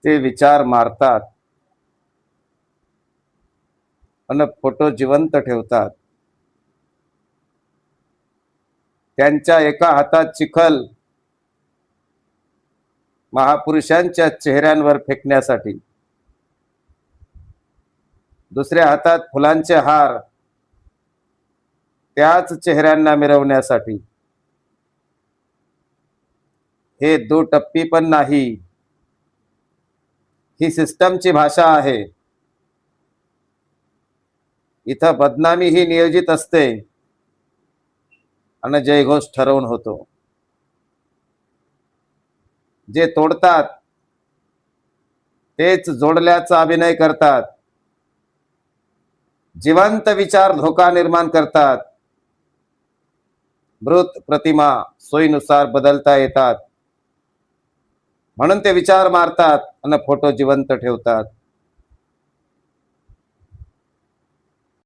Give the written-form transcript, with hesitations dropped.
ते विचार मारतात आणि फोटो जिवंत ठेवतात. त्यांच्या एका हातात चिखल महापुरुषांच्या चेहऱ्यांवर फेकण्यासाठी, दुसऱ्या हातात फुलांचे हार त्याच चेहऱ्यांना मिरवण्यासाठी. हे दुटप्पी पण नाही, ही सिस्टमची भाषा आहे. इथं बदनामी ही नियोजित असते आणि जयघोष ठरवून होतो. जे तोडतात तेच जोडल्याचा अभिनय करतात. जिवंत विचार धोका निर्माण करतात. मृत प्रतिमा सोयीनुसार बदलता येतात, म्हणून ते विचार मारतात आणि फोटो जिवंत ठेवतात.